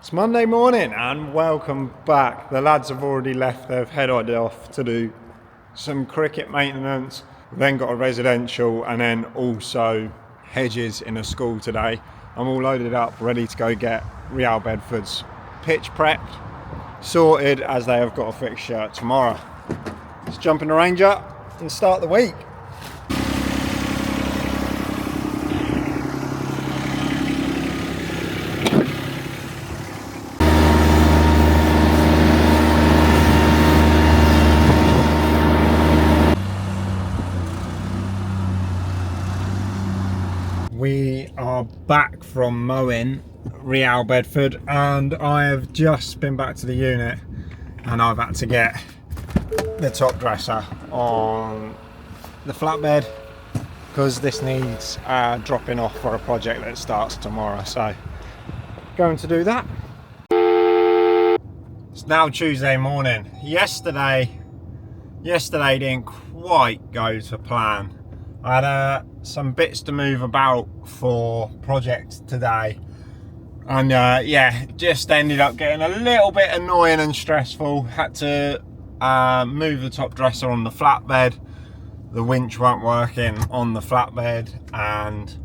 It's Monday morning and welcome back. The lads have already left, they've headed off to do some cricket maintenance. We've then got a residential and then also hedges in a school today. I'm all loaded up, ready to go get Real Bedford's pitch prepped, sorted, as they have got a fixture tomorrow. Let's jump in the Ranger and start the week. We are back from mowing Real Bedford and I have just been back to the unit and I've had to get the top dresser on the flatbed because this needs dropping off for a project that starts tomorrow, so going to do that. It's now Tuesday morning. Yesterday didn't quite go to plan. I had some bits to move about for projects today and yeah, just ended up getting a little bit annoying and stressful. Had to move the top dresser on the flatbed. The winch weren't working on the flatbed and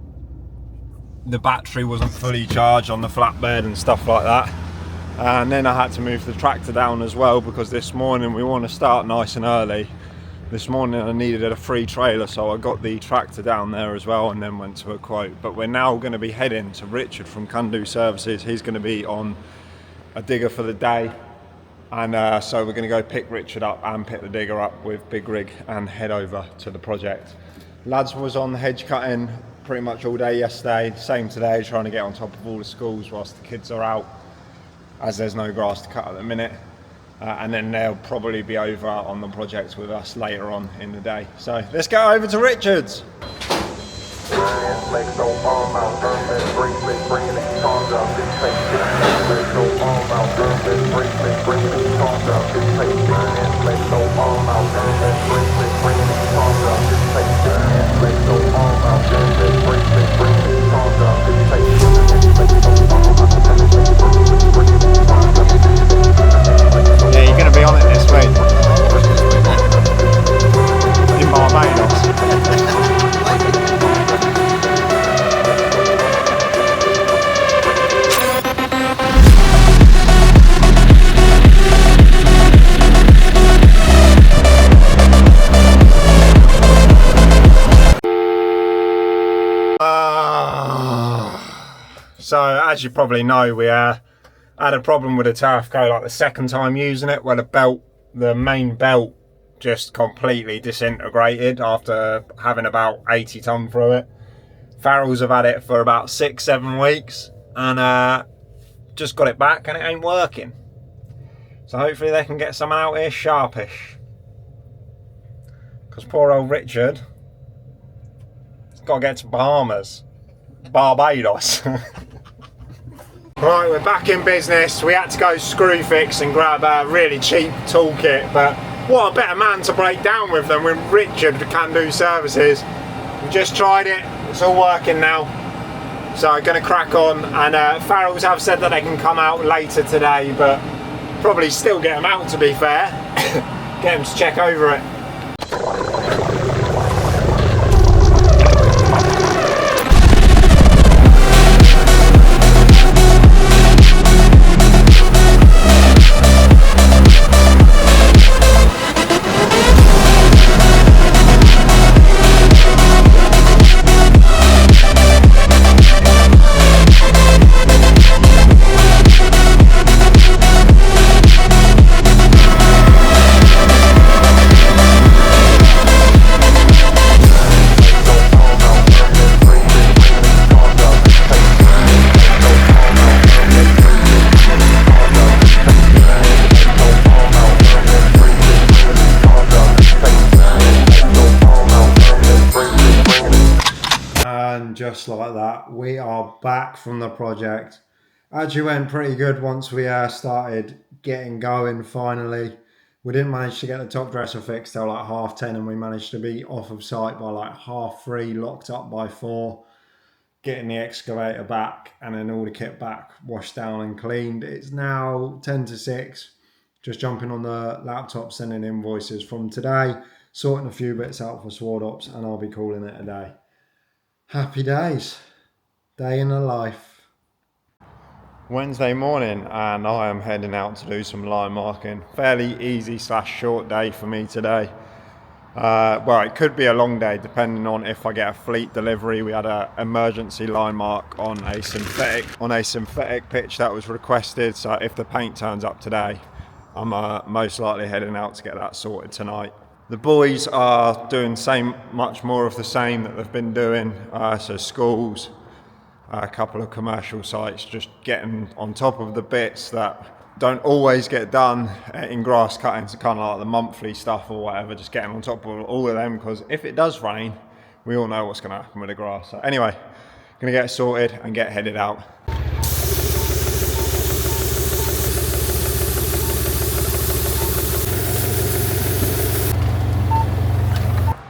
the battery wasn't fully charged on the flatbed and stuff like that. And then I had to move the tractor down as well because this morning we want to start nice and early. This morning I needed a free trailer, so I got the tractor down there as well and then went to a quote. But we're now going to be heading to Richard from 𝐶𝐭 Services. He's going to be on a digger for the day, and so we're going to go pick Richard up and pick the digger up with Big Rig and head over to the project. Lads was on the hedge cutting pretty much all day yesterday, same today, trying to get on top of all the schools whilst the kids are out, as there's no grass to cut at the minute. And then they'll probably be over on the project with us later on in the day. So let's go over to Richard's. Yeah, you're going to be on it this week. In Barbados. So, as you probably know, we had a problem with the 𝐼𝐸𝐾 like the second time using it, where the main belt just completely disintegrated after having about 80 ton through it. Farrells have had it for about 6-7 weeks and just got it back and it ain't working. So hopefully they can get someone out here sharpish, because poor old Richard has got to get to Barbados. Right, we're back in business. We had to go screw fix and grab a really cheap toolkit, but what a better man to break down with than with Richard from 𝐶𝐭 Services. We just tried it, it's all working now. So I'm going to crack on, and Farrells have said that they can come out later today, but probably still get them out to be fair. Get them to check over it. Just like that, we are back from the project. Actually went pretty good once we started getting going finally. We didn't manage to get the top dresser fixed till like 10:30, and we managed to be off of site by like 3:30, locked up by 4. getting the excavator back and then all the kit back, washed down and cleaned. It's now 10 to 6. Just jumping on the laptop, sending invoices from today, sorting a few bits out for Sword Ops, and I'll be calling it a day. Happy days. Day in the life. Wednesday morning, and I am heading out to do some line marking. Fairly easy / short day for me today. Well, it could be a long day depending on if I get a fleet delivery. We had an emergency line mark on a synthetic pitch that was requested, so if the paint turns up today, I'm most likely heading out to get that sorted tonight. The boys are doing much more of the same that they've been doing, so schools, a couple of commercial sites, just getting on top of the bits that don't always get done in grass cutting, so kind of like the monthly stuff or whatever, just getting on top of all of them, because if it does rain, we all know what's going to happen with the grass. So anyway, going to get it sorted and get headed out.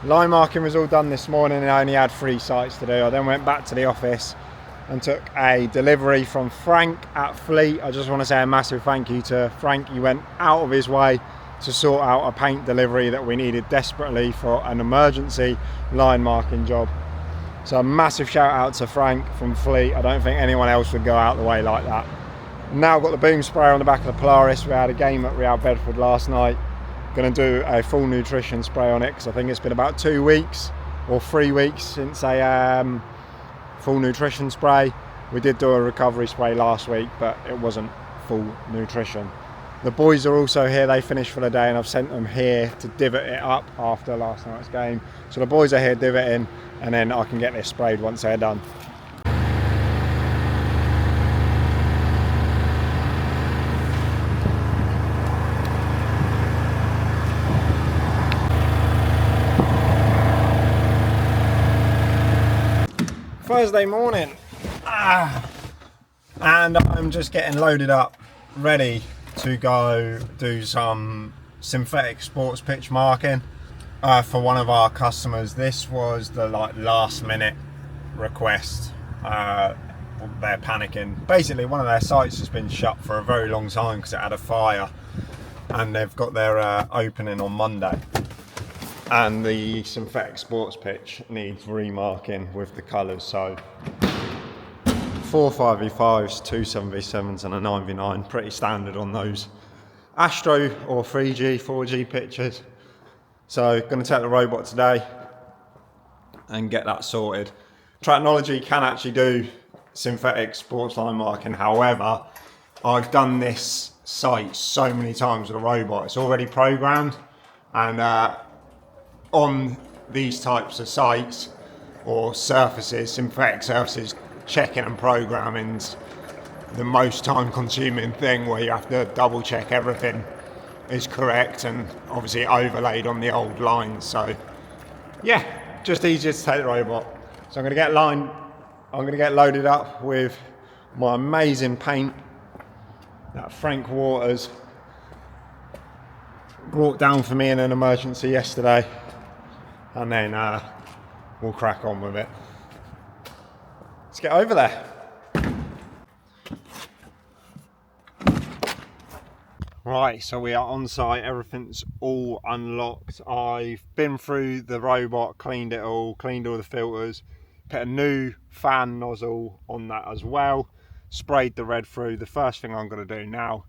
Line marking was all done this morning and I only had 3 sites to do. I then went back to the office and took a delivery from Frank at Fleet. I just want to say a massive thank you to Frank. He went out of his way to sort out a paint delivery that we needed desperately for an emergency line marking job. So a massive shout out to Frank from Fleet. I don't think anyone else would go out the way like that. Now I've got the boom sprayer on the back of the Polaris. We had a game at Real Bedford last night. Going to do a full nutrition spray on it because I think it's been about 2 weeks or 3 weeks since a full nutrition spray. We did do a recovery spray last week, but it wasn't full nutrition. The boys are also here. They finished for the day and I've sent them here to divot it up after last night's game. So the boys are here divoting and then I can get this sprayed once they're done. Thursday morning, and I'm just getting loaded up, ready to go do some synthetic sports pitch marking for one of our customers. This was the last minute request. They're panicking. Basically, one of their sites has been shut for a very long time because it had a fire, and they've got their opening on Monday. And the synthetic sports pitch needs remarking with the colours, so 4 5v5s, 2 7v7s and a 9v9, pretty standard on those Astro or 3G, 4G pitches. So going to take the robot today and get that sorted. Technology can actually do synthetic sports line marking, however, I've done this site so many times with a robot, it's already programmed, and on these types of sites or surfaces, synthetic surfaces, checking and programming's the most time consuming thing, where you have to double check everything is correct and obviously overlaid on the old lines. So yeah, just easier to take the robot. So I'm going to get loaded up with my amazing paint that Frank Waters brought down for me in an emergency yesterday. And then we'll crack on with it. Let's get over there. Right, so we are on site, everything's all unlocked. I've been through the robot, cleaned it all, cleaned all the filters, put a new fan nozzle on that as well, sprayed the red through. The first thing I'm going to do now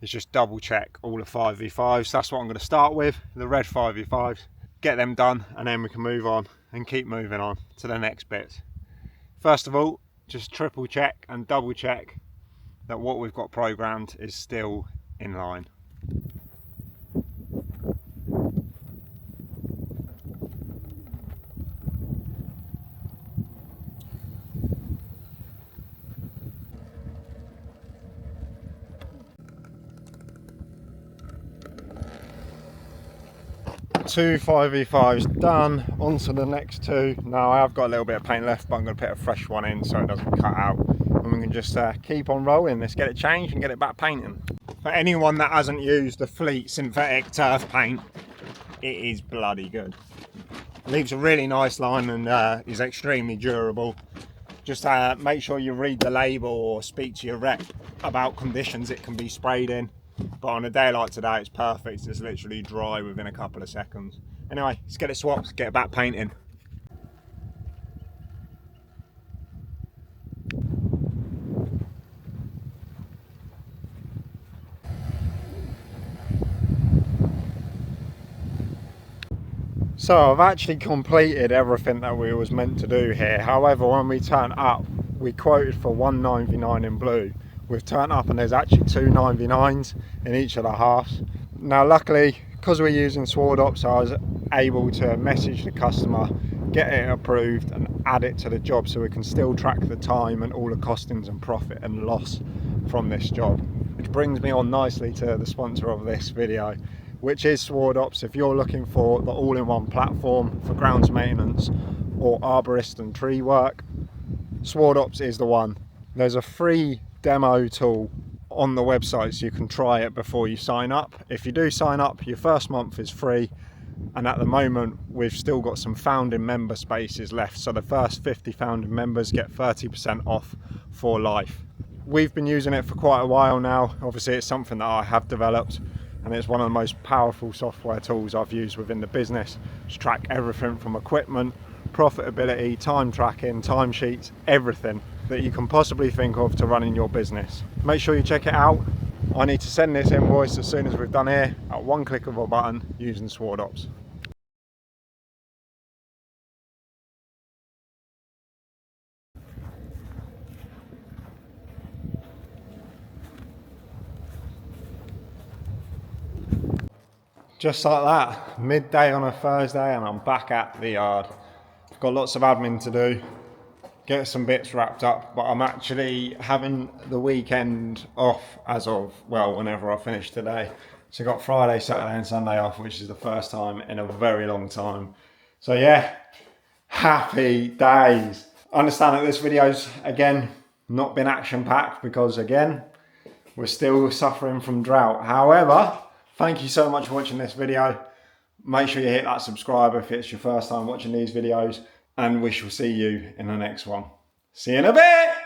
is just double check all the 5v5s. That's what I'm going to start with, the red 5v5s. Get them done and then we can move on and keep moving on to the next bits. First of all, just triple check and double check that what we've got programmed is still in line. 2 5v5s done, on to the next 2. Now I have got a little bit of paint left, but I'm going to put a fresh one in so it doesn't cut out, and we can just keep on rolling. Let's get it changed and get it back painting. For anyone that hasn't used the Fleet synthetic turf paint, it is bloody good. Leaves a really nice line and is extremely durable. Just make sure you read the label or speak to your rep about conditions it can be sprayed in. But on a day like today, it's perfect. It's literally dry within a couple of seconds. Anyway, let's get it swapped, get it back painting. So I've actually completed everything that we was meant to do here. However, when we turned up, we quoted for 199 in blue. We've turned up and there's actually 299s in each of the halves. Now luckily, because we're using Sword Ops, I was able to message the customer, get it approved and add it to the job so we can still track the time and all the costings and profit and loss from this job. Which brings me on nicely to the sponsor of this video, which is Sword Ops. If you're looking for the all-in-one platform for grounds maintenance or arborist and tree work, Sword Ops is the one. There's a free demo tool on the website so you can try it before you sign up. If you do sign up, your first month is free, and at the moment we've still got some founding member spaces left, so the first 50 founding members get 30% off for life. We've been using it for quite a while now. Obviously it's something that I have developed, and it's one of the most powerful software tools I've used within the business to track everything from equipment, profitability, time tracking, timesheets, everything that you can possibly think of to running your business. Make sure you check it out. I need to send this invoice as soon as we've done here at one click of a button using Sword Ops. Just like that, midday on a Thursday and I'm back at the yard. I've got lots of admin to do, get some bits wrapped up, but I'm actually having the weekend off as of, well, whenever I finish today. So I've got Friday, Saturday and Sunday off, which is the first time in a very long time. So yeah, happy days. I understand that this video's, again, not been action-packed because, again, we're still suffering from drought. However, thank you so much for watching this video. Make sure you hit that subscribe if it's your first time watching these videos, and we shall see you in the next one. See you in a bit!